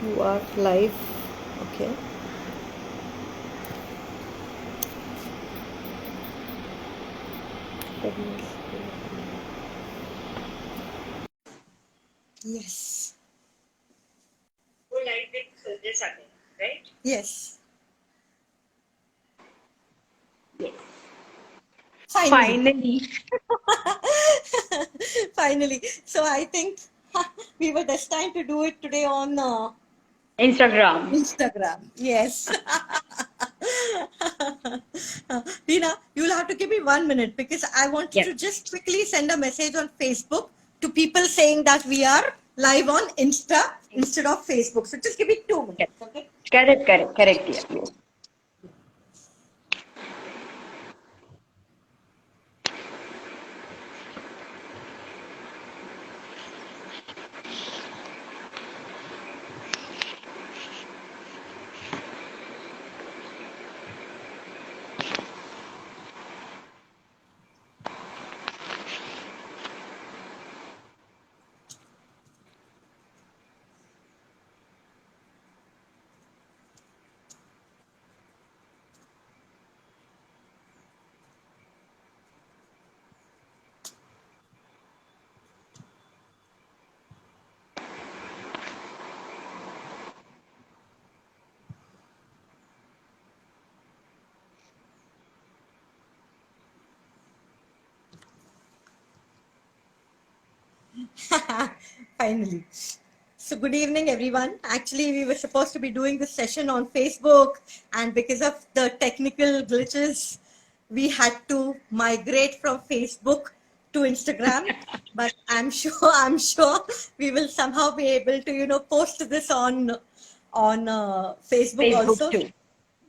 You are live. Okay. Yes. Go live with this again, right? Yes. Yes. Finally. Finally. Finally. So I think we were destined to do it today on Instagram. Instagram. Yes. Dina, you'll have to give me 1 minute because I wanted Yes. to just quickly send a message on Facebook to people saying that we are live on Insta instead of Facebook. So just give me 2 minutes. Yes. Okay. Correct, dear. Yes. Finally. So, good evening, everyone. Actually, we were supposed to be doing this session on Facebook, and because of the technical glitches, we had to migrate from Facebook to Instagram. But I'm sure we will somehow be able to, post this on Facebook Facebook also. too.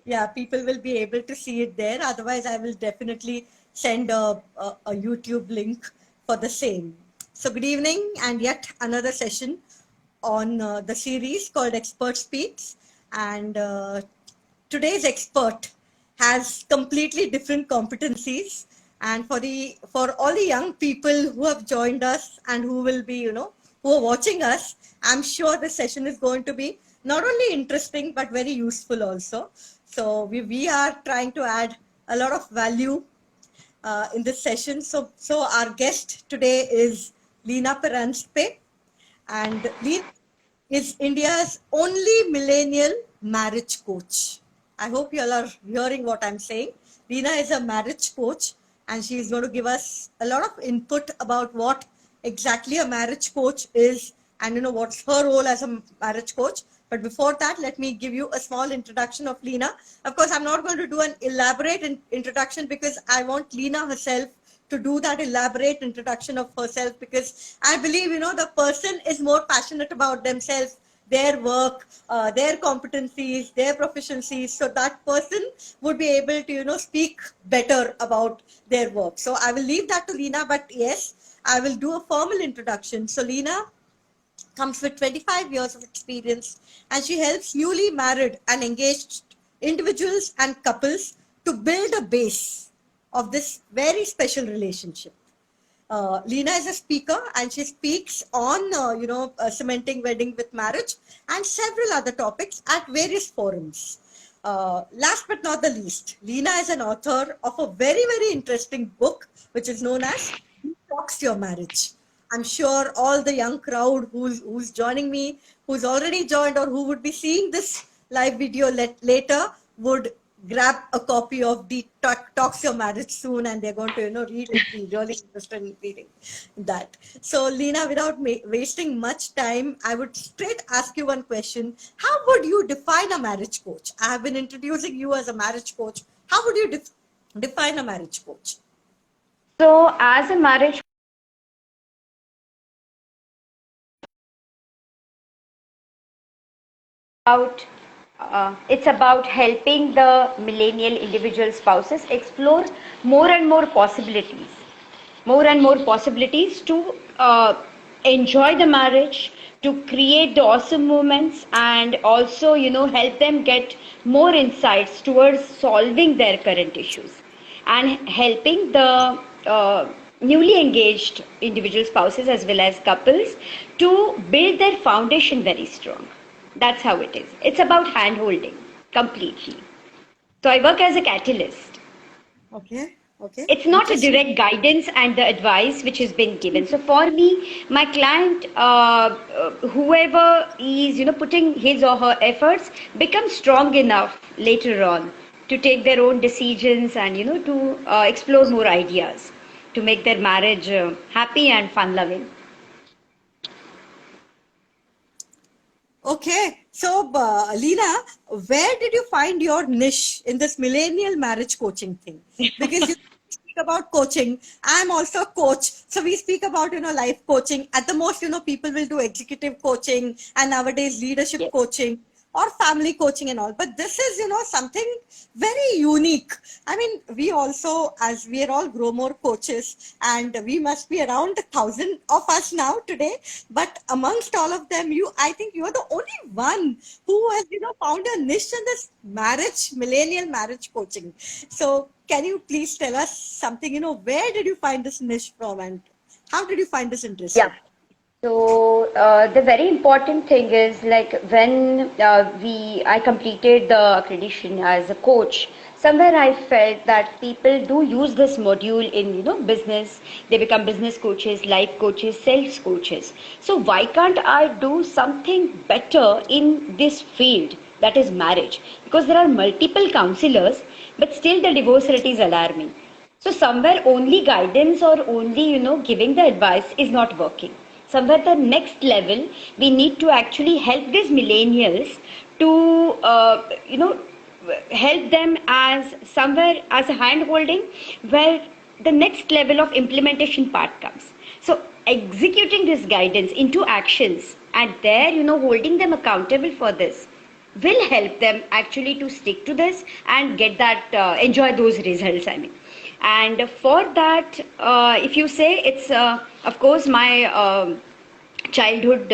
Yeah, people will be able to see it there. Otherwise, I will definitely send a YouTube link for the same. So, good evening, and yet another session on the series called Expert Speaks. And today's expert has completely different competencies. And for all the young people who have joined us and who will be, who are watching us, I'm sure this session is going to be not only interesting but very useful also. So we are trying to add a lot of value in this session. So our guest today is Lina Peranspe, and Lina is India's only millennial marriage coach. I hope you all are hearing what I'm saying. Lina is a marriage coach, and she is going to give us a lot of input about what exactly a marriage coach is, and what's her role as a marriage coach. But before that, let me give you a small introduction of Lina. Of course, I'm not going to do an elaborate introduction because I want Lina herself to do that elaborate introduction of herself, because I believe, the person is more passionate about themselves, their work, their competencies, their proficiencies. So that person would be able to, speak better about their work. So I will leave that to Lina, but yes, I will do a formal introduction. So Lina comes with 25 years of experience, and she helps newly married and engaged individuals and couples to build a base of this very special relationship. Lena is a speaker, and she speaks on, cementing wedding with marriage and several other topics at various forums. Last but not the least, Lena is an author of a very, very interesting book, which is known as Talks Your Marriage. I'm sure all the young crowd who's joining me, who's already joined, or who would be seeing this live video later would grab a copy of the Talks Your Marriage soon, and they're going to read it, be really interested in reading that. So Lena, without wasting much time, I would straight ask you one question. How would you define a marriage coach? I have been introducing you as a marriage coach. How would you define a marriage coach? So, as a marriage about it's about helping the millennial individual spouses explore more and more possibilities to enjoy the marriage, to create the awesome moments, and also help them get more insights towards solving their current issues and helping the newly engaged individual spouses as well as couples to build their foundation very strong. That's how it is. It's about hand holding completely. So I work as a catalyst. Okay. Okay. It's not a Interesting. direct guidance and the advice which has been given. So for me, my client, whoever is putting his or her efforts, becomes strong enough later on to take their own decisions and to explore more ideas to make their marriage happy and fun loving. Okay. So, Leena, where did you find your niche in this millennial marriage coaching thing? Because you speak about coaching. I'm also a coach. So we speak about, life coaching. At the most, people will do executive coaching and nowadays leadership Yes. coaching or family coaching and all. But this is, something very unique. I mean, we also, as we are all grow more coaches, and we must be around 1,000 of us now today. But amongst all of them, I think you are the only one who has, found a niche in this millennial marriage coaching. So, can you please tell us something? Where did you find this niche from, and how did you find this Yeah. interesting? So the very important thing is like when I completed the accreditation as a coach, somewhere I felt that people do use this module in business. They become business coaches, life coaches, sales coaches. So why can't I do something better in this field, that is marriage? Because there are multiple counselors, but still the divorce rate is alarming. So somewhere only guidance or only giving the advice is not working. Somewhere the next level we need to actually help these millennials to help them as somewhere as a hand holding where the next level of implementation part comes. So executing this guidance into actions and there holding them accountable for this will help them actually to stick to this and get that enjoy those results, I mean. And for that, if you say it's of course my childhood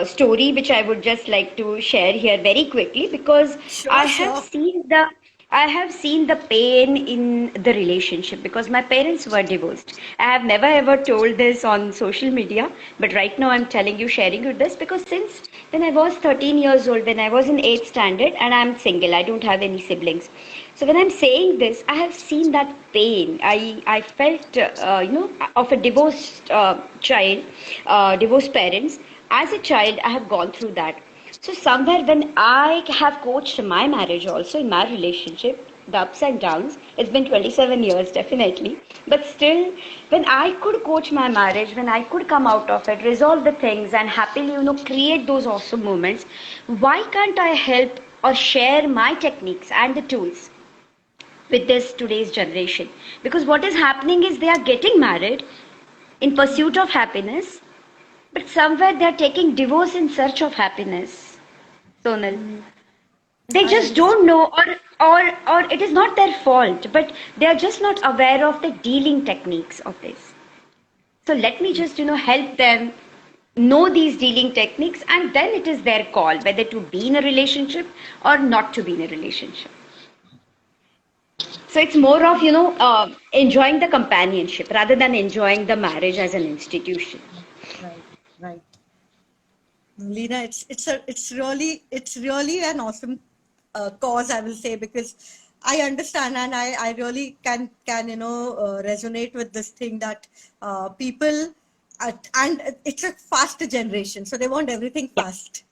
story, which I would just like to share here very quickly because I Sure, have sure. seen the I have seen the pain in the relationship because my parents were divorced. I have never ever told this on social media, but right now I'm telling you, sharing with this because since when I was 13 years old, when I was in 8th standard, and I'm single, I don't have any siblings. So when I'm saying this, I have seen that pain. I felt of a divorced child, divorced parents. As a child, I have gone through that. So somewhere when I have coached my marriage also in my relationship, the ups and downs, it's been 27 years definitely, but still when I could coach my marriage, when I could come out of it, resolve the things and happily, create those awesome moments, why can't I help or share my techniques and the tools with this today's generation? Because what is happening is they are getting married in pursuit of happiness, but somewhere they are taking divorce in search of happiness. Sonal, Mm, they I just understand. don't know, or it is not their fault, but they are just not aware of the dealing techniques of this. So let me just help them know these dealing techniques, and then it is their call whether to be in a relationship or not to be in a relationship. So it's more of enjoying the companionship rather than enjoying the marriage as an institution. Right, right. Lena, it's really an awesome cause, I will say, because I understand and I really can resonate with this thing that people and it's a fast generation, so they want everything Yeah, fast.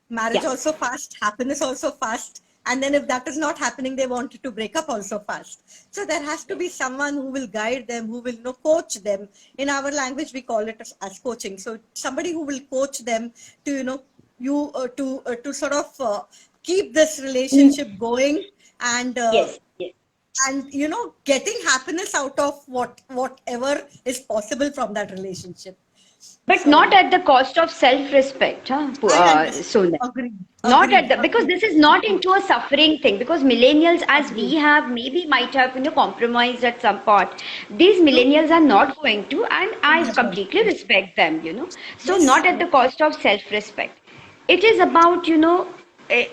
Marriage yeah. also fast, happiness also fast, and then if that is not happening, they want to break up also fast. So there has to be someone who will guide them, who will coach them. In our language we call it as coaching. So somebody who will coach them to to sort of keep this relationship going, and Yes, yes. getting happiness out of whatever is possible from that relationship. But not So at the cost of self-respect, huh, I understand. Sonal. Agreed. Not at Agreed. the because Agreed. this is not into a suffering thing. Because millennials, as we Agreed. have maybe might have compromised at some part, these True. millennials are not going to, and I Not going completely to. respect them. So Yes. not at the Yes. cost of self-respect. It is about eh,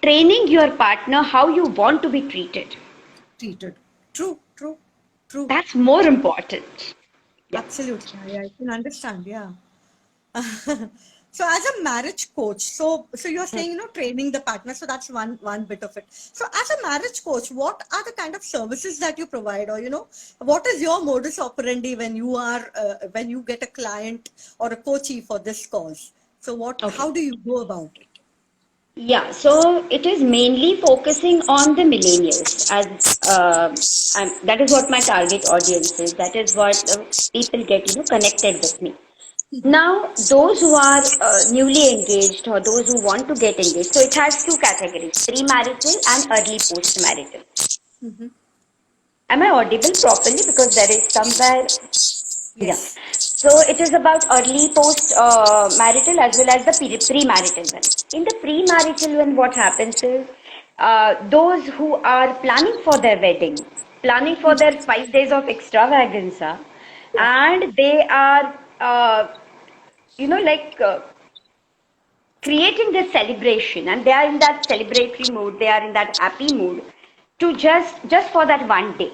training your partner how you want to be treated. Treated. True. True. True. That's more important. Yeah. Absolutely. I can understand. Yeah. So as a marriage coach, so you're saying, training the partner. So that's one bit of it. So as a marriage coach, what are the kind of services that you provide, or what is your modus operandi when you get a client or a coachee for this cause? So Okay. how do you go about it? Yeah, so it is mainly focusing on the millennials as that is what my target audience is. That is what people get, connected with me. Now, those who are newly engaged or those who want to get engaged, so it has two categories, premarital and early postmarital. Am I audible properly? Because there is somewhere, yeah. Yes. So it is about early post marital as well as the premarital one. In the premarital one, what happens is those who are planning for their wedding, planning for their 5 days of extravaganza, Yeah. and they are, like creating this celebration, and they are in that celebratory mood, they are in that happy mood to just for that one day.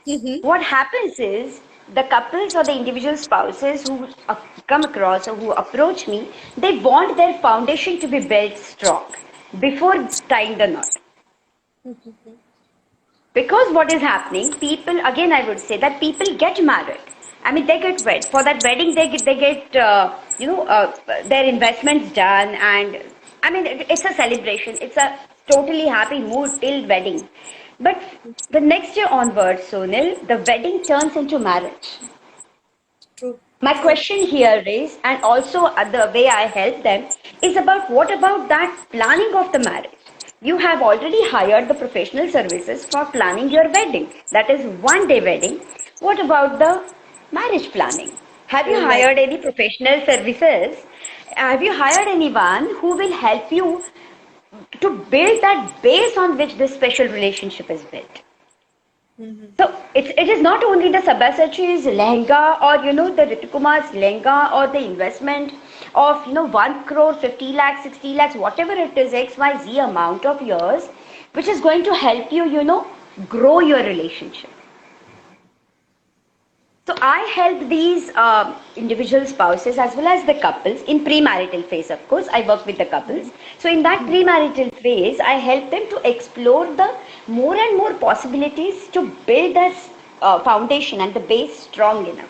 Mm-hmm. What happens is the couples or the individual spouses who come across or who approach me, they want their foundation to be built strong before tying the knot. Because what is happening, people, again, I would say that people get married. I mean, they get wed. For that wedding, they get their investments done, and I mean, it's a celebration. It's a totally happy mood till wedding. But the next year onwards, Sonil, the wedding turns into marriage. True. My True. question here is, and also the way I help them, is about what about that planning of the marriage? You have already hired the professional services for planning your wedding. That is one day wedding. What about the marriage planning? Have you Whole life. hired any professional services? Have you hired anyone who will help you to build that base on which this special relationship is built? So it is not only the Sabyasachi's lehenga or the Ritukumar's lehenga or the investment of 1 crore 50 lakhs 60 lakhs whatever it is XYZ amount of years which is going to help you grow your relationship. So I help these individual spouses as well as the couples in premarital phase. Of course, I work with the couples. So in that premarital phase, I help them to explore the more and more possibilities to build that foundation and the base strong enough.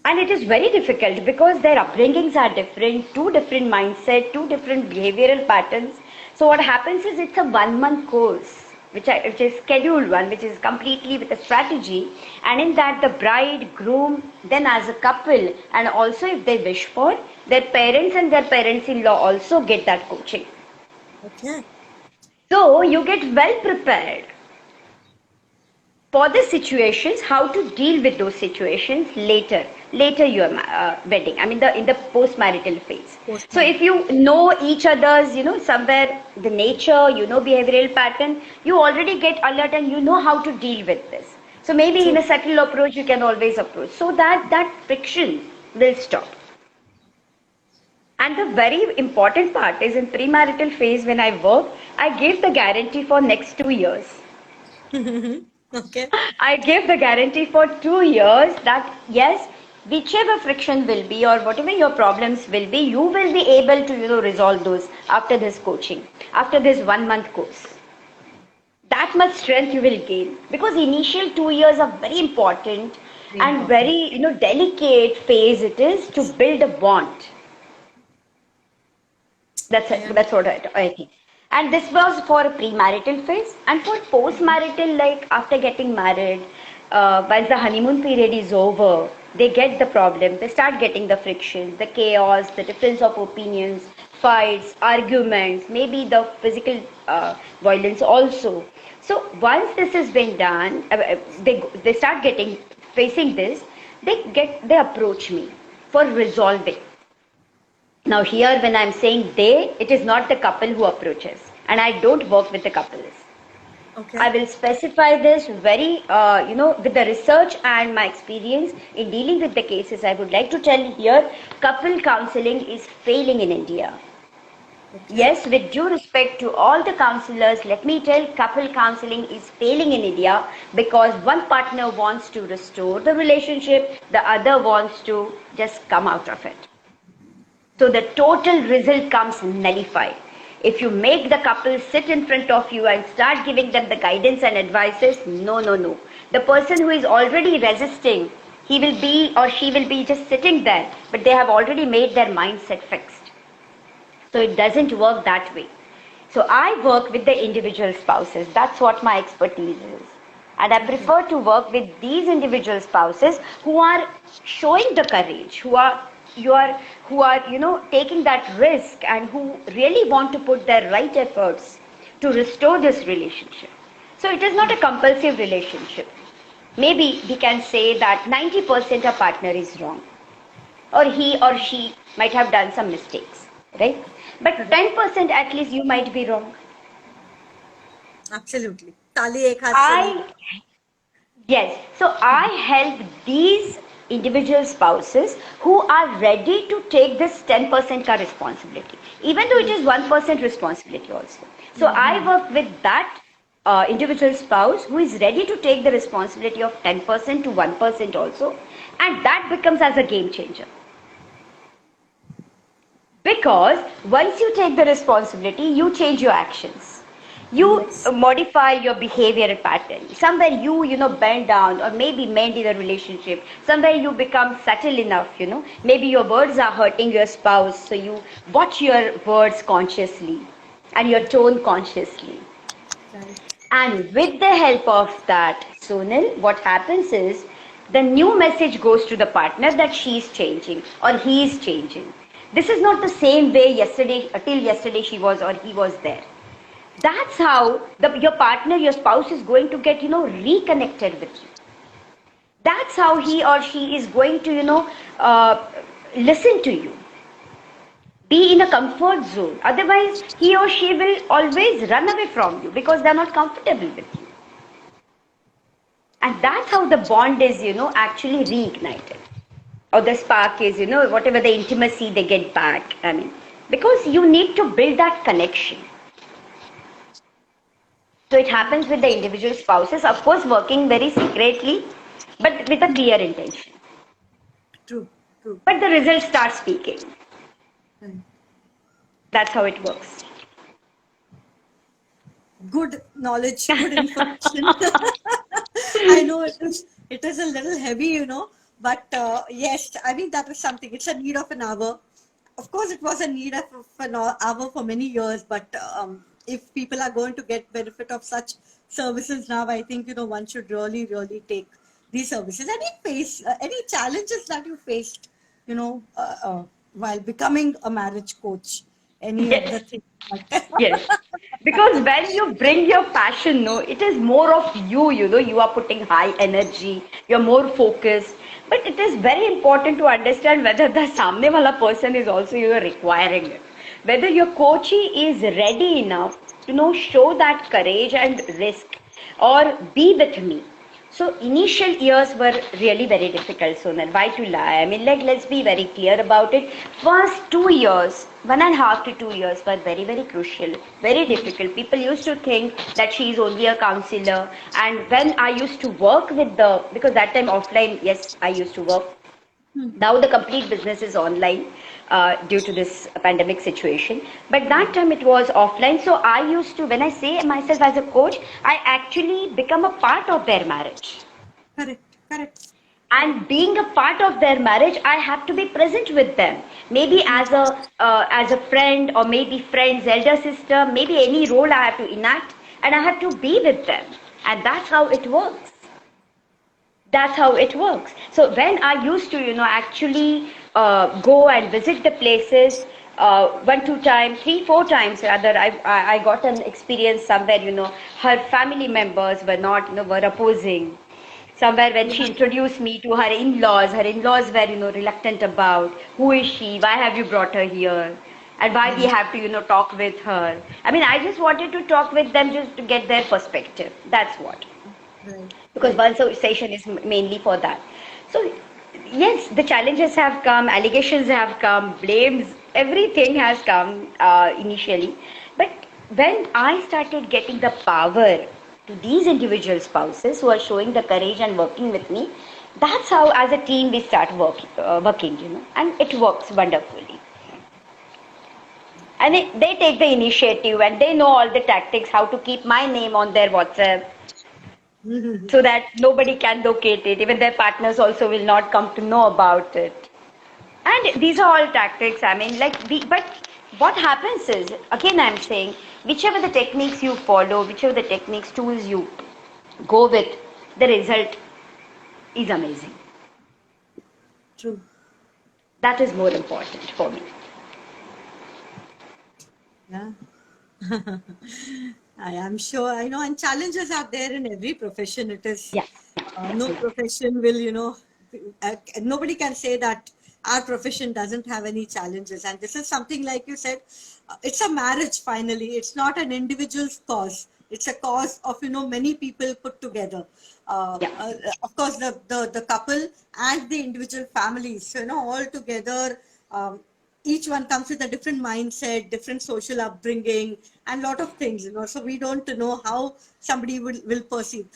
And it is very difficult because their upbringings are different, two different mindset, two different behavioral patterns. So what happens is it's a 1 month course, which is scheduled one, which is completely with a strategy. And in that the bride, groom, then as a couple, and also if they wish for, their parents and their parents-in-law also get that coaching. Okay. So you get well prepared for the situations, how to deal with those situations later your wedding, I mean in the post marital phase. So Post-marriage. if you know each other's somewhere the nature, behavioral pattern, you already get alert and you know how to deal with this. So maybe in True. a subtle approach you can always approach so that that friction will stop. And the very important part is in premarital phase when I work, I give the guarantee for next 2 years. Okay. I give the guarantee for 2 years that yes, whichever friction will be or whatever your problems will be, you will be able to resolve those after this coaching, after this 1 month course. That much strength you will gain because initial 2 years are very important Very and important. very delicate phase it is to build a bond. That's I it. am. That's what I think. And this was for premarital phase, and for postmarital, like after getting married, once the honeymoon period is over, they get the problem. They start getting the frictions, the chaos, the difference of opinions, fights, arguments, maybe the physical violence also. So once this has been done, they start getting facing this. They approach me for resolving. Now, here, when I'm saying they, it is not the couple who approaches, and I don't work with the couples. I Okay. will specify this very, with the research and my experience in dealing with the cases. I would like to tell here, couple counseling is failing in India. Okay. Yes, with due respect to all the counselors, let me tell couple counseling is failing in India because one partner wants to restore the relationship, the other wants to just come out of it. So the total result comes nullified. If you make the couple sit in front of you and start giving them the guidance and advices, no, no, no. The person who is already resisting, he will be or she will be just sitting there, but they have already made their mindset fixed. So it doesn't work that way. So I work with the individual spouses. That's what my expertise is. And I prefer to work with these individual spouses who are showing the courage, who are taking that risk and who really want to put their right efforts to restore this relationship. So it is not a compulsive relationship. Maybe we can say that 90% of partner is wrong, or he or she might have done some mistakes, right? But 10% at least you might be wrong. Absolutely. Tali ek haath se nahi. Yes, so I help these individual spouses who are ready to take this 10% ka responsibility, even though it is 1% responsibility also. So I work with that individual spouse who is ready to take the responsibility of 10% to 1% also, and that becomes as a game changer. Because once you take the responsibility, you change your actions. You modify your behavior pattern. Somewhere you bend down or maybe mend in a relationship. Somewhere you become subtle enough, Maybe your words are hurting your spouse, so you watch your words consciously and your tone consciously. Right. And with the help of that, Sonal, what happens is the new message goes to the partner that she's changing or he's changing. This is not the same way till yesterday she was or he was there. That's how your partner, your spouse is going to get, reconnected with you. That's how he or she is going to, listen to you. Be in a comfort zone. Otherwise, he or she will always run away from you because they're not comfortable with you. And that's how the bond is, actually reignited. Or the spark is, whatever the intimacy they get back. Because you need to build that connection. So it happens with the individual spouses, of course, working very secretly, but with a clear intention. True. But the results start speaking. Right. That's how it works. Good knowledge, good information. I know it is a little heavy, but yes, that is something. It's a need of an hour. Of course, it was a need of an hour for many years, but if people are going to get benefit of such services now, I think, one should really, really take these services. Any challenges that you faced, while becoming a marriage coach? Any Yes. of the things? Yes. Because when you bring your passion, it is more of you, you are putting high energy, you're more focused. But it is very important to understand whether the samne wala person is also, requiring it. Whether your coachee is ready enough to, show that courage and risk or be with me. So initial years were really very difficult, Sonal. Why to lie? Let's be very clear about it. First 2 years, 1.5 to 2 years were very, very crucial, very difficult. People used to think that she is only a counselor. And when I used to work with because that time offline, yes, I used to work. Now the complete business is online due to this pandemic situation. But that time it was offline. So I used to, when I say myself as a coach, I actually become a part of their marriage. Correct. And being a part of their marriage, I have to be present with them. Maybe as a friend, or maybe friend's elder sister, maybe any role I have to enact, and I have to be with them. And that's how it works. So when I used to, actually go and visit the places, 1, 2 times, 3, 4 times rather, I got an experience somewhere, her family members were not, were opposing. Somewhere when she introduced me to her in-laws were, reluctant about who is she, why have you brought her here, and why we have to, talk with her. I just wanted to talk with them just to get their perspective. That's what. Right. Because one session is mainly for that. So yes, the challenges have come, allegations have come, blames, everything has come initially. But when I started getting the power to these individual spouses who are showing the courage and working with me, that's how as a team we start working, and it works wonderfully. And they take the initiative and they know all the tactics, how to keep my name on their WhatsApp so that nobody can locate it. Even their partners also will not come to know about it. And these are all tactics. I mean, but what happens is, again, I'm saying, whichever the techniques you follow, whichever the techniques, tools you go with, the result is amazing. True. That is more important for me. Yeah. I am sure, I know, and challenges are there in every profession. It is, Yeah. no profession will, nobody can say that our profession doesn't have any challenges. And this is something, like you said, it's a marriage finally. It's not an individual's cause. It's a cause of, many people put together. Yeah. Of course, the couple and the individual families, all together. Each one comes with a different mindset, different social upbringing, and lot of things, so we don't know how somebody will perceive.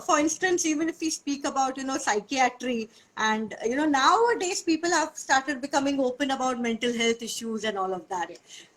For instance, even if we speak about, psychiatry, and, nowadays people have started becoming open about mental health issues and all of that.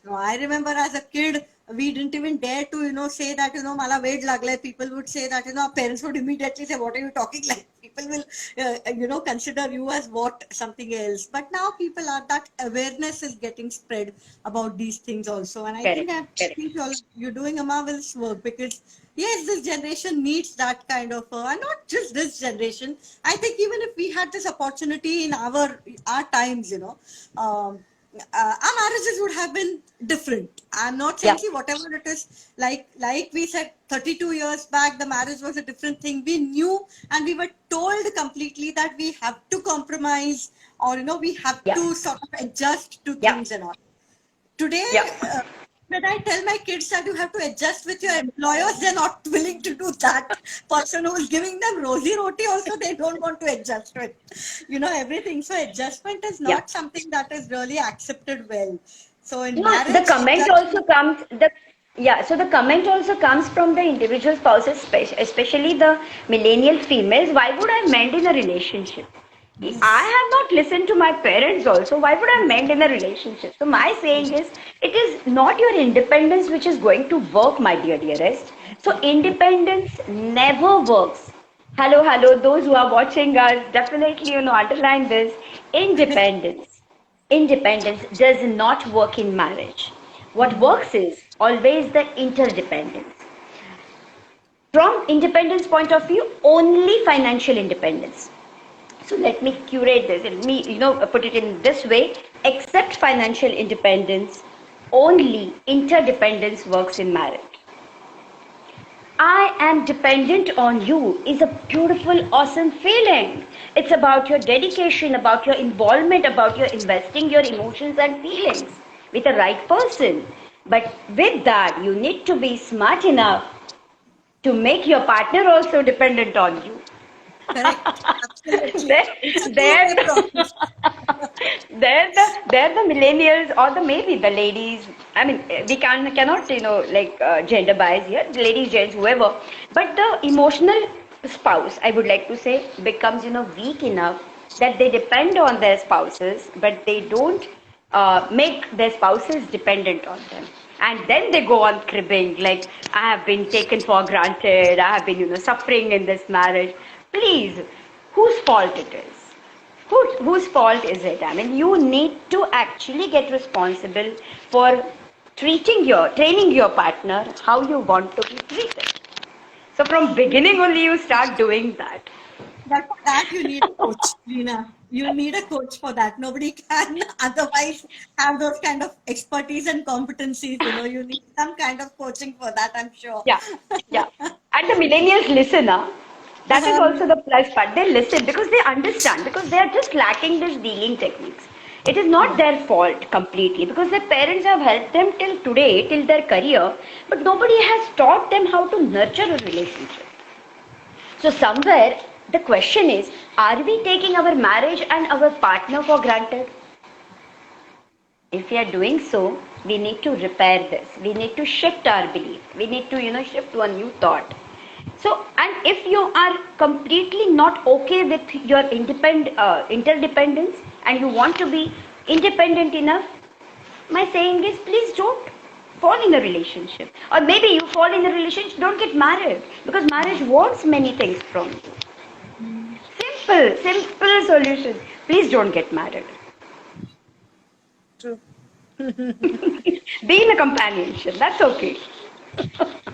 I remember as a kid, we didn't even dare to, say that, mala weight laglay. People would say that, our parents would immediately say, what are you talking like? People will, consider you as what, something else. But now people are, that awareness is getting spread about these things also. And I Correct. think you're doing a marvelous work, because yes, this generation needs that kind of, and not just this generation. I think even if we had this opportunity in our times, our marriages would have been different. I'm not saying, Yeah. see, whatever it is, like we said, 32 years back, the marriage was a different thing. We knew, and we were told completely that we have to compromise, or, we have Yeah. to sort of adjust to Yeah. things and all. Today, Yeah. when I tell my kids that you have to adjust with your employers, they're not willing to do that. Person who is giving them rosy roti also, they don't want to adjust with, everything. So adjustment is Yeah. not something that is really accepted well. So in No, the marriage, comment also adjustment. comes the yeah, so the comment also comes from the individual spouses, especially the millennial females. Why would I mend in a relationship? I Yes. have not listened to my parents also. Why would I mend in a relationship? So my saying is, it is not your independence which is going to work, my dearest. So independence never works. Hello, hello, those who are watching us, definitely underline this. Independence Independence does not work in marriage. What works is always the interdependence. From independence point of view, only financial independence. So let me curate this. Let me, put it in this way. Except financial independence, only interdependence works in marriage. I am dependent on you is a beautiful, awesome feeling. It's about your dedication, about your involvement, about your investing your emotions and feelings with the right person. But with that, you need to be smart enough to make your partner also dependent on you. Correct. Absolutely. there, It's a there, two-way process. there the millennials or the maybe the ladies. I mean, we cannot gender bias here. Ladies, gents, whoever. But the emotional spouse, I would like to say, becomes weak enough that they depend on their spouses, but they don't make their spouses dependent on them. And then they go on cribbing like, I have been taken for granted. I have been suffering in this marriage. Please, whose fault it is? Whose fault is it? I mean, you need to actually get responsible for training your partner how you want to be treated. So from beginning only you start doing that. But for that, you need a coach, Lena. You need a coach for that. Nobody can otherwise have those kind of expertise and competencies. You need some kind of coaching for that, I'm sure. Yeah, yeah. And the millennials listen, huh? That is also the plus part. They listen because they understand, because they are just lacking these dealing techniques. It is not Yeah. their fault completely because their parents have helped them till today, till their career, but nobody has taught them how to nurture a relationship. So, somewhere the question is, are we taking our marriage and our partner for granted? If we are doing so, we need to repair this. We need to shift our belief. We need to, shift to a new thought. So, and if you are completely not okay with your interdependence and you want to be independent enough, my saying is, please don't fall in a relationship. Or maybe you fall in a relationship, don't get married. Because marriage wants many things from you. Simple solution. Please don't get married. True. Be in a companionship. That's okay.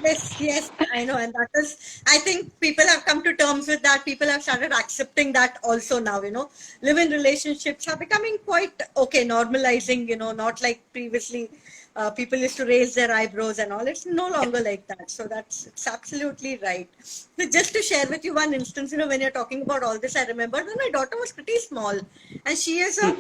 Yes, yes, I know. And that is, I think people have come to terms with that. People have started accepting that also now, Live-in relationships are becoming quite okay, normalizing, not like previously. People used to raise their eyebrows and all. It's no longer like that. So it's absolutely right. So just to share with you one instance, when you're talking about all this, I remember when my daughter was pretty small and she is a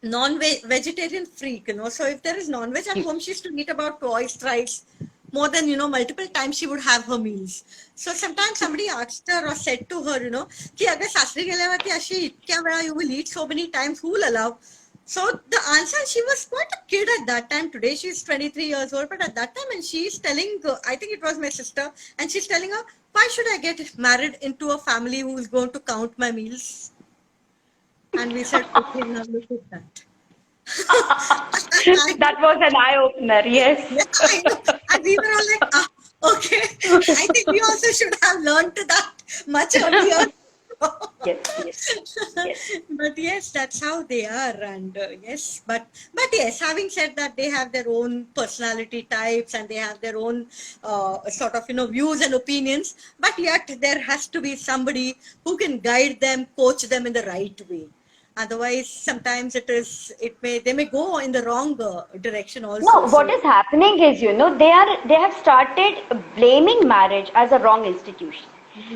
non-vegetarian freak, So if there is non-veg at home, she used to eat about twice, thrice, more than, multiple times she would have her meals. So sometimes somebody asked her or said to her, कि अगर सासरी गेल्यावरती अशी इतक्या वेळा you will eat so many times, who will allow? So the answer, she was quite a kid at that time. Today she's 23 years old, but at that time, and she's telling, I think it was my sister, and she's telling her, why should I get married into a family who is going to count my meals? And we said, okay, now look at that. That was an eye opener, yes. Yeah, I know. And we were all like, okay. I think we also should have learned that much earlier. Yes. But yes, that's how they are. And yes, but yes, having said that, they have their own personality types and they have their own sort of, views and opinions. But yet there has to be somebody who can guide them, coach them in the right way. Otherwise, sometimes they may go in the wrong direction also. No, what is happening is, they have started blaming marriage as a wrong institution.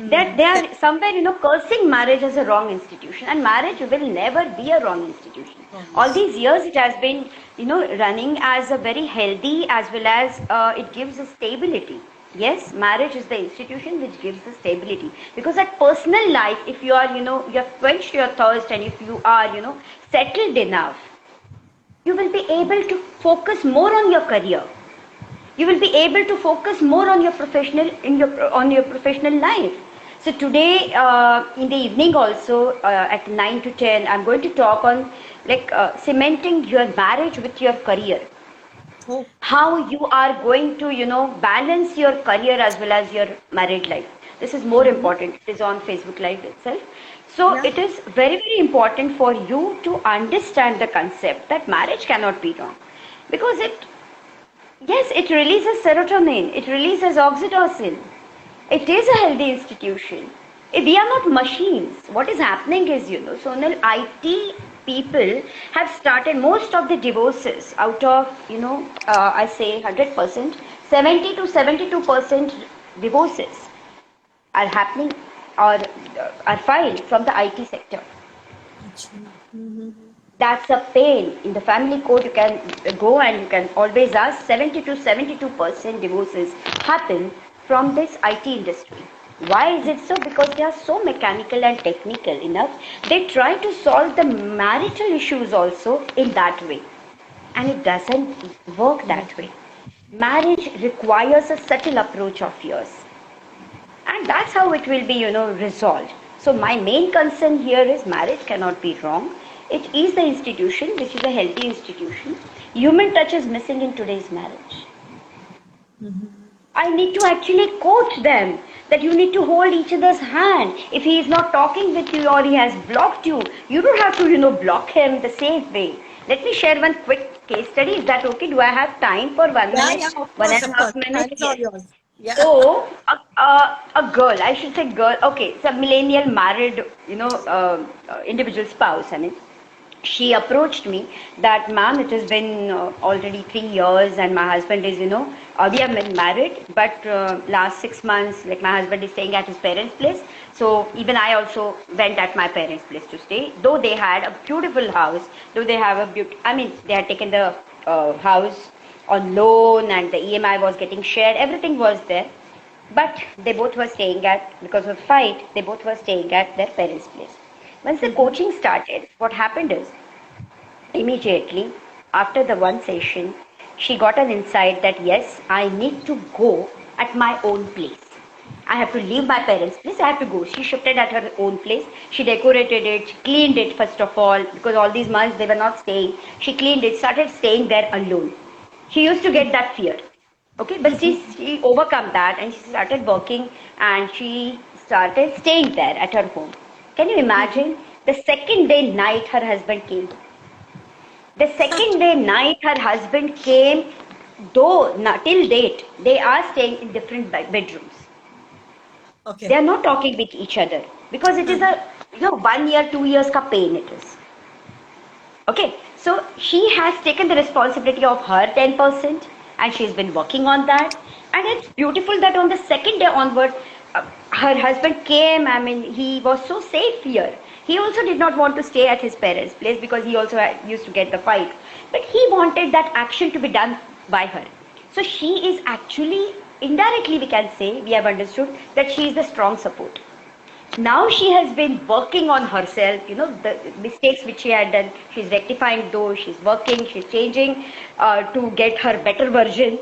They are somewhere, cursing marriage as a wrong institution, and marriage will never be a wrong institution. All these years, it has been, running as a very healthy, as well as it gives a stability. Yes, marriage is the institution which gives the stability. Because at personal life, if you are, you have quenched your thirst, and if you are, settled enough, you will be able to focus more on your career. You will be able to focus more on your professional life. So today, in the evening also, at 9 to 10, I'm going to talk on cementing your marriage with your career. Oh. How you are going to, balance your career as well as your married life. This is more important. It is on Facebook Live itself. So it is very, very important for you to understand the concept that marriage cannot be wrong. Because it releases serotonin, it releases oxytocin. It is a healthy institution. We are not machines. What is happening is, Sonal, IT people have started most of the divorces out of, I say 100%, 70 to 72% divorces are happening or are filed from the IT sector. That's a pain. In the family court, you can go and you can always ask. 70 to 72% divorces happen from this IT industry. Why is it so? Because they are so mechanical and technical enough. They try to solve the marital issues also in that way. And it doesn't work that way. Marriage requires a subtle approach of yours. And that's how it will be, resolved. So my main concern here is marriage cannot be wrong. It is the institution, which is a healthy institution. Human touch is missing in today's marriage. I need to actually coach them that you need to hold each other's hand. If he is not talking with you or he has blocked you, you don't have to, block him the same way. Let me share one quick case study. Is that okay? Do I have time for 1 minute? Yeah, of One course, and of a half course. minutes? Time is all yours. Yeah. So, a girl, I should say girl, okay, it's a millennial married, individual spouse. I mean, she approached me that, ma'am, it has been already 3 years and my husband is, we have been married, but last 6 months, my husband is staying at his parents' place. So even I also went at my parents' place to stay, though they had a beautiful house, though they have they had taken the house on loan and the EMI was getting shared, everything was there. But they both were staying because of fight, they both were staying at their parents' place. Once the coaching started, what happened is, immediately after the one session, she got an insight that yes, I need to go at my own place. I have to leave my parents' place. I have to go. She shifted at her own place. She decorated it, she cleaned it first of all, because all these months they were not staying. She cleaned it, started staying there alone. She used to get that fear. Okay, but she overcome that and she started working and she started staying there at her home. Can you imagine? The second day night her husband came. The second day night her husband came, though not till date, they are staying in different bedrooms. They Okay. are not talking with each other because it is a 1 year, 2 years ka pain it is. Okay, so she has taken the responsibility of her 10% and she's been working on that. And it's beautiful that on the second day onward, her husband came. I mean, he was so safe here. He also did not want to stay at his parents' place because he also used to get the fight. But he wanted that action to be done by her. So she is actually, indirectly, we can say, we have understood that she is the strong support. Now she has been working on herself, the mistakes which she had done, she's rectifying those, she's working, she's changing to get her better version.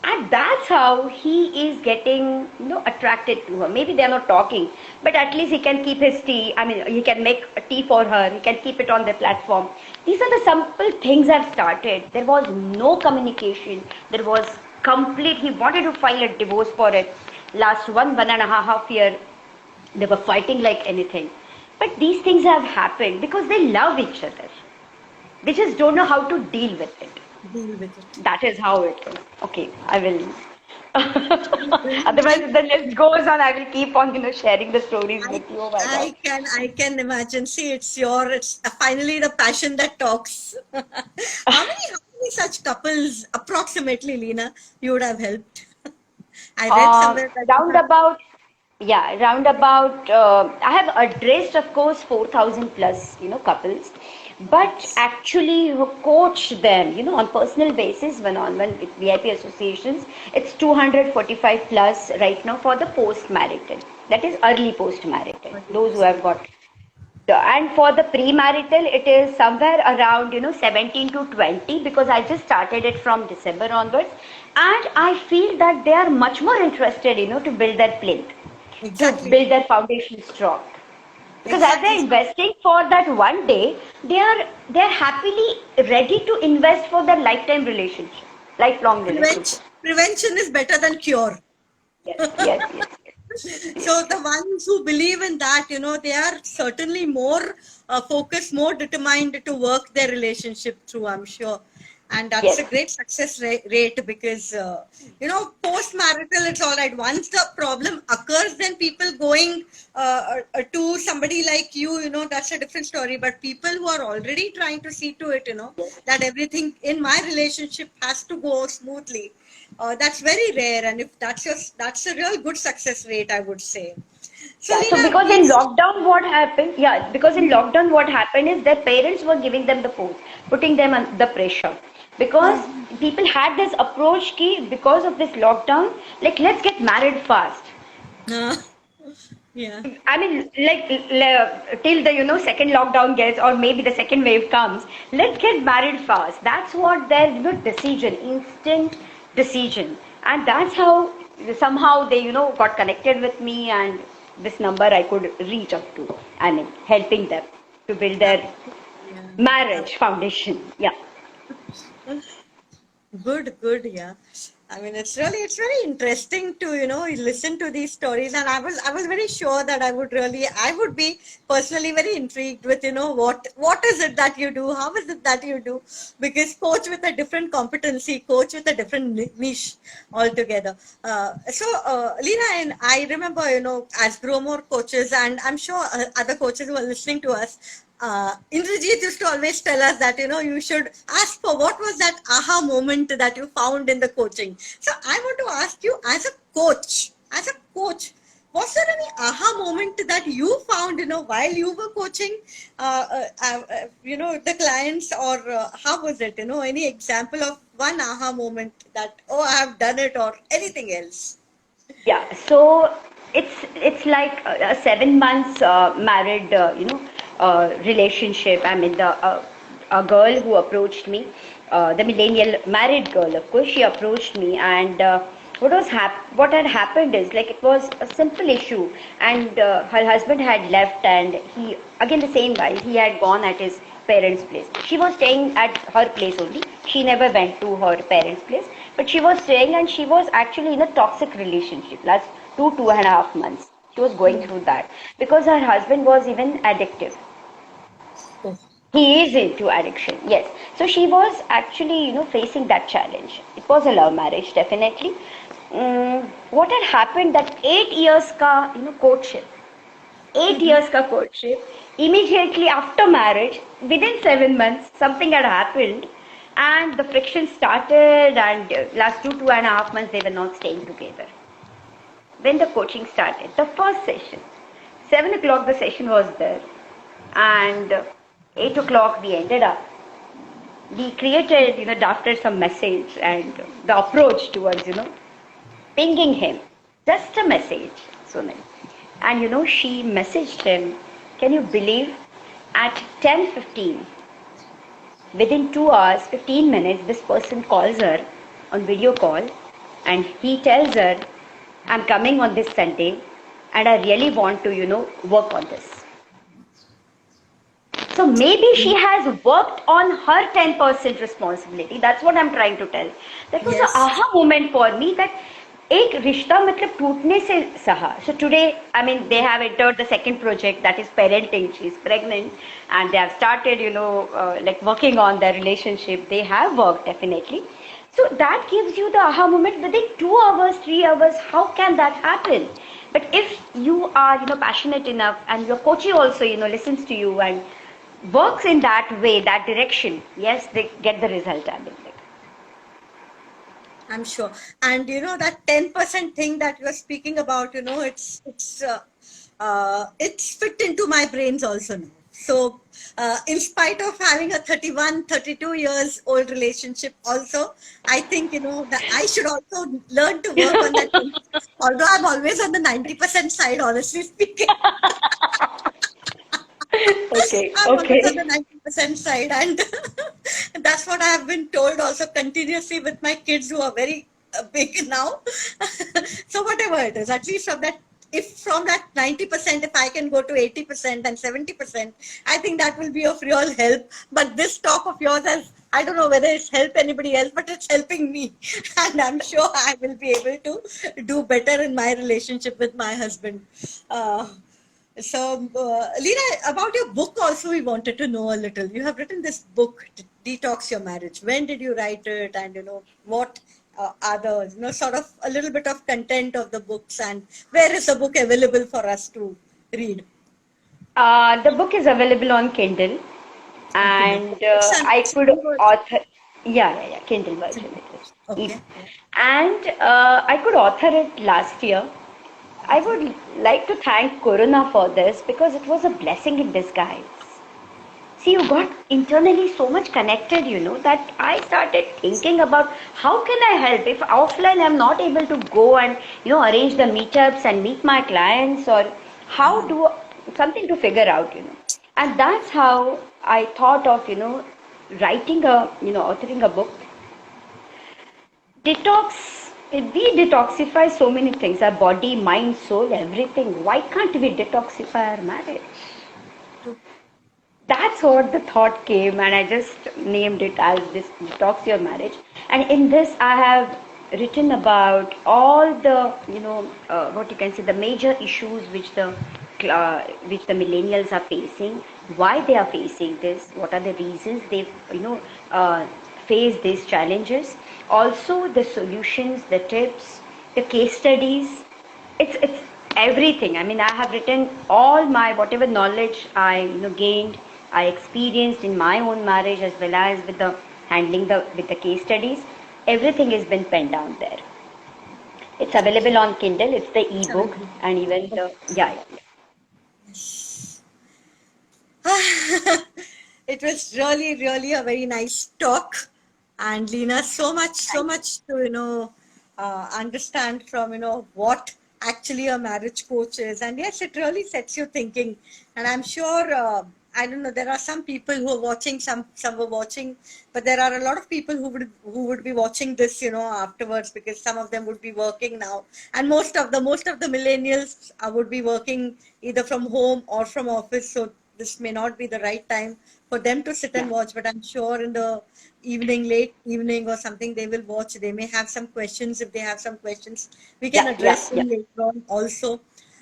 And that's how he is getting, attracted to her. Maybe they're not talking, but at least he can keep his tea. I mean, he can make a tea for her. He can keep it on the platform. These are the simple things I've started. There was no communication. There was complete, he wanted to file a divorce for it. Last 1.5 year, they were fighting like anything. But these things have happened because they love each other. They just don't know how to deal with it. Deal with it. That is how it is. Okay, I will. Otherwise, if the list goes on, I will keep on, sharing the stories I, with you. Oh my God. I can imagine. See, it's finally the passion that talks. How many such couples approximately, Lena, you would have helped? I read somewhere that you have. Roundabout, yeah, roundabout. I have addressed, of course, 4,000 plus, couples, but Nice. actually coached them, on personal basis, one-on-one with VIP associations. It's 245 plus right now for the post-marital. That is early post-marital. Those who have got and for the premarital, it is somewhere around 17 to 20 because I just started it from December onwards, and I feel that they are much more interested, to build their plinth, to Exactly. build their foundation strong. Because as Exactly. they're investing for that one day, they're happily ready to invest for their lifetime relationship, lifelong relationship. Prevention is better than cure. Yes, yes, yes, yes, So the ones who believe in that, they are certainly more focused, more determined to work their relationship through, I'm sure. And that's yes, a great success rate because, post-marital, it's all right. Once the problem occurs, then people going to somebody like you, that's a different story. But people who are already trying to see to it, yes. that everything in my relationship has to go smoothly, that's very rare, and if that's a real good success rate, I would say. So, Yeah, so Lena, because in please. lockdown, what happened? Yeah, because in lockdown, what happened is their parents were giving them the force, putting them under the pressure. Because people had this approach ki because of this lockdown, like let's get married fast. Uh, yeah, I mean, like till the second lockdown gets, or maybe the second wave comes, let's get married fast. That's what their decision, instant decision, and that's how somehow they got connected with me, and this number I could reach up to. I mean, helping them to build their yeah. marriage foundation. Yeah. Good, yeah. I mean, it's very interesting to, listen to these stories. And I was very sure that I would be personally very intrigued with, what is it that you do? How is it that you do? Because coach with a different competency, coach with a different niche altogether. Lena, and I remember, as grow more coaches, and I'm sure other coaches who are listening to us, Indrajit used to always tell us that you should ask for what was that aha moment that you found in the coaching. So I want to ask you, as a coach, was there any aha moment that you found while you were coaching the clients, or how was it? Any example of one aha moment that, oh, I have done it, or anything else? Yeah, so it's like a 7 months married, relationship. I mean, the a girl who approached me, the millennial married girl, of course, she approached me, and what had happened is, like, it was a simple issue, and her husband had left, and he, again, the same guy, he had gone at his parents' place. She was staying at her place only. She never went to her parents' place, but she was staying, and she was actually in a toxic relationship last 2.5 months. She was going through that because her husband was even addictive. Oh, He is into addiction, yes. So she was actually, facing that challenge. It was a love marriage, definitely. What had happened, that 8 years ka, courtship, 8 years ka courtship, immediately after marriage, within 7 months, something had happened, and the friction started, and last 2.5 months, they were not staying together. When the coaching started, the first session, 7 o'clock the session was there, and 8 o'clock we ended up. We created, drafted some message, and the approach towards, pinging him, just a message, Sunil. And she messaged him, can you believe, at 10:15, within 2 hours, 15 minutes, this person calls her on video call, and he tells her, I'm coming on this Sunday, and I really want to, work on this. So maybe she has worked on her 10% responsibility. That's what I'm trying to tell. That was an yes. aha moment for me, that एक रिश्ता मतलब टूटने से सहा. So today, I mean, they have entered the second project, that is parenting. She's pregnant, and they have started, like working on their relationship. They have worked, definitely. So that gives you the aha moment within 2 hours, 3 hours. How can that happen? But if you are, passionate enough, and your coachee also, listens to you and works in that way, that direction, yes, they get the result. I mean, like, I'm sure. And that 10% thing that you're speaking about, it's fit into my brains also now. So, in spite of having a 31, 32 years old relationship also, I think, that I should also learn to work on that. Although I'm always on the 90% side, honestly speaking. okay, I'm always on okay. the 90% side, and that's what I have been told also continuously with my kids who are very big now. So whatever it is, at least from that, if from that 90%, if I can go to 80% and 70%, I think that will be of real help. But this talk of yours has, I don't know whether it's help anybody else, but it's helping me, and I'm sure I will be able to do better in my relationship with my husband. Uh, Leena, about your book also, we wanted to know a little. You have written this book, Detox Your Marriage. When did you write it? And, what are the, sort of a little bit of content of the books, and where is the book available for us to read? The book is available on Kindle, On Kindle. and It's an I could e-version. author, yeah, Kindle version it is. Okay. And I could author it last year. I would like to thank Corona for this, because it was a blessing in disguise. See, you got internally so much connected, that I started thinking about how can I help if offline I'm not able to go and, arrange the meetups and meet my clients, or how do something to figure out, And that's how I thought of, writing authoring a book. Detox, we detoxify so many things, our body, mind, soul, everything. Why can't we detoxify our marriage? That's what the thought came, and I just named it as this Detox Your Marriage. And in this, I have written about all the, what you can say, the major issues which the millennials are facing, why they are facing this, what are the reasons they, face these challenges, also the solutions, the tips, the case studies. It's everything. I mean, I have written all my whatever knowledge I gained, I experienced in my own marriage, as well as with the handling the with the case studies. Everything has been penned down there. It's available on Kindle. It's the ebook, and even the yeah. It was really, really a very nice talk. And Lena, so much to, understand from, what actually a marriage coach is. And yes, it really sets you thinking. And I'm sure I don't know. There are some people who are watching, some were watching, but there are a lot of people who would be watching this, afterwards, because some of them would be working now, and most of the millennials would be working either from home or from office. So this may not be the right time for them to sit and Yeah, watch. But I'm sure in the evening, late evening or something, they will watch. They may have some questions. If they have some questions, we can yeah, yeah, address yeah. them later on also.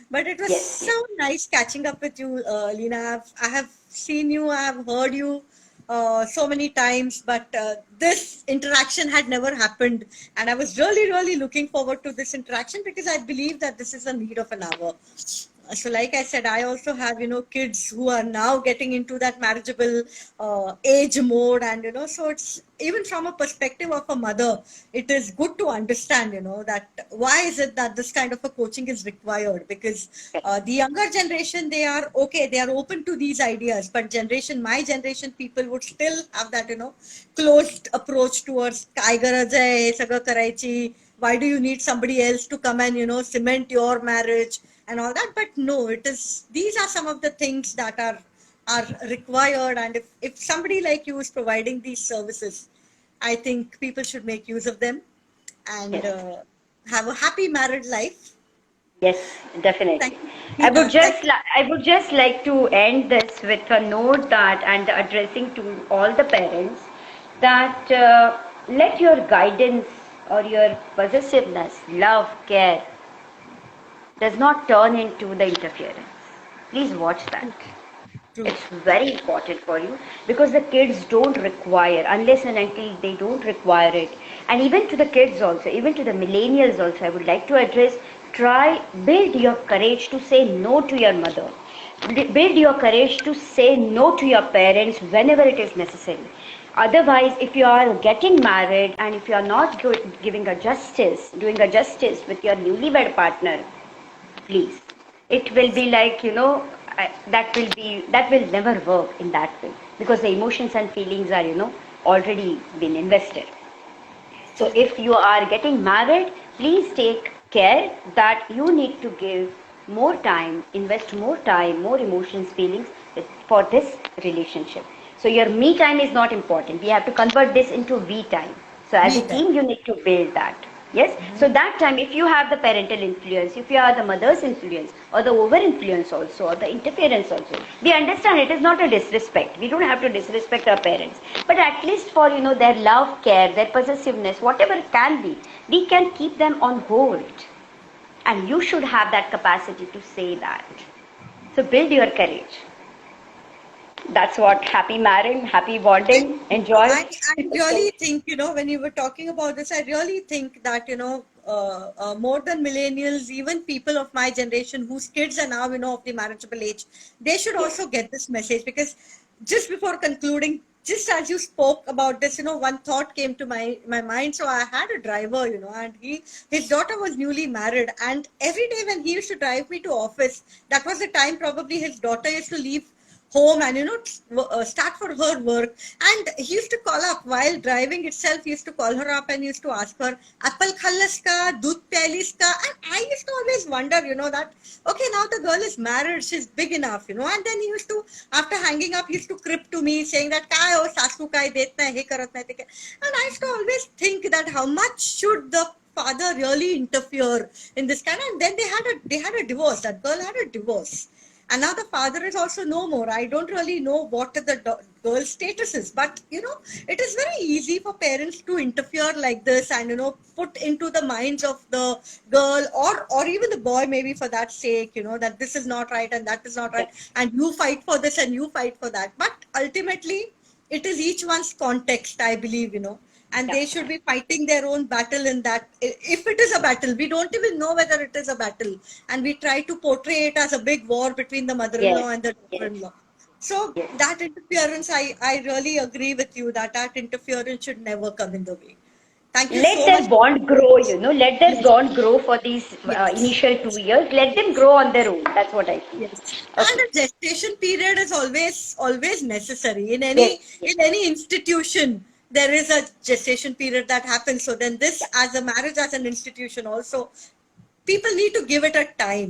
But it was Yes, so yes, nice catching up with you, Lena. I have seen you, I have heard you so many times, but this interaction had never happened. And I was really, really looking forward to this interaction because I believe that this is the need of an hour. So like I said, I also have kids who are now getting into that marriageable age mode, and so it's even from a perspective of a mother, it is good to understand that why is it that this kind of a coaching is required, because correct. the younger generation, they are okay, they are open to these ideas, but my generation people would still have that closed approach towards काय गरज आहे हे सगळं करायची, why do you need somebody else to come and cement your marriage and all that. But no, it is, these are some of the things that are required, and if somebody like you is providing these services, I think people should make use of them and Yes. have a happy married life. Yes, Thank definitely. you, Nina. Thank I would just like to end this with a note that, and addressing to all the parents, that let your guidance or your possessiveness, love, care does not turn into the interference. Please watch that. you. True. It's very important for you, because the kids don't require, unless and until they don't require it. And even to the kids also, even to the millennials also, I would like to address, try, build your courage to say no to your mother. Build your courage to say no to your parents whenever it is necessary. Otherwise, if you are getting married and if you are not giving a justice, doing a justice with your newlywed partner, please, it will be like, that will never work in that way, because the emotions and feelings are, already been invested. So True. if you are getting married, please take care that you need to give more time, invest more time, more emotions, feelings for this relationship. So your me time is not important. We have to convert this into we time. So as Me a time. team, you need to build that. Yes. So that time, if you have the parental influence, if you are the mother's influence, or the over influence also, or the interference also, we understand it is not a disrespect. We don't have to disrespect our parents, but at least for their love, care, their possessiveness, whatever it can be, we can keep them on hold, and you should have that capacity to say that. So build your courage. That's what happy marrying, happy bonding. Enjoy. I really think, when you were talking about this, I really think that, more than millennials, even people of my generation whose kids are now, of the marriageable age, they should Yes. also get this message, because just before concluding, just as you spoke about this, one thought came to my mind. So I had a driver, and his daughter was newly married, and every day when he used to drive me to office, that was the time probably his daughter used to leave home and start for her work, and he used to call up while driving itself. He used to call her up and used to ask her, apple khallas ka, dudh pyalis ka. And I used to always wonder, that okay, now the girl is married, she's big enough, and then he used to, after hanging up, he used to crib to me saying that काय हो सासू काय देत नाही हे करत नाही ते काय. And I used to always think that how much should the father really interfere in this kind. And then they had a divorce, that girl had a divorce, and now the father is also no more. I don't really know what the girl's status is, but it is very easy for parents to interfere like this, and put into the minds of the girl, or even the boy, maybe, for that sake, that this is not right and that is not right, Yes. and you fight for this and you fight for that. But ultimately, it is each one's context, I believe, and Yeah. they should be fighting their own battle in that. If it is a battle, we don't even know whether it is a battle, and we try to portray it as a big war between the mother-in-law Yes. and the Yes. daughter-in-law. So Yes. that interference, I really agree with you that interference should never come in the way. Thank you Let so much. their bond grow, let their Yes, bond grow for these yes, initial 2 years. Let them grow on their own. That's what I feel. yes. And Okay. a gestation period is always necessary in Yes. any Yes. in any institution. There is a gestation period that happens. So then this, Yeah. as a marriage, as an institution also, people need to give it a time.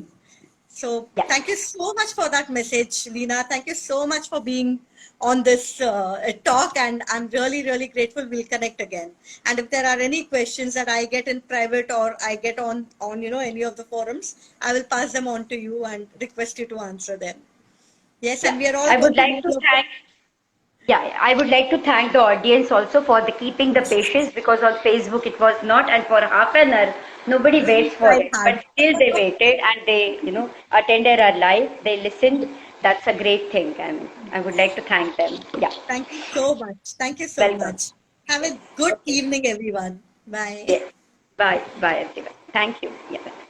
So Yeah. thank you so much for that message, Leena. Thank you so much for being on this talk, and I'm really, really grateful. We'll connect again. And if there are any questions that I get in private or I get on any of the forums, I will pass them on to you and request you to answer them. Yes, and Yeah. we are all I would going to like read to your book. thank Yeah, I would like to thank the audience also for the keeping the patience, because on Facebook it was not, and for half an hour nobody We waits for tried it. hard. But still they waited and they, attended our live. They listened. That's a great thing, and I would like to thank them. Yeah, Thank you so much. Thank you so welcome. much. Have Yes. a good Okay. evening, everyone. Bye. Yes. Bye. Bye, everyone. Thank you. Yeah.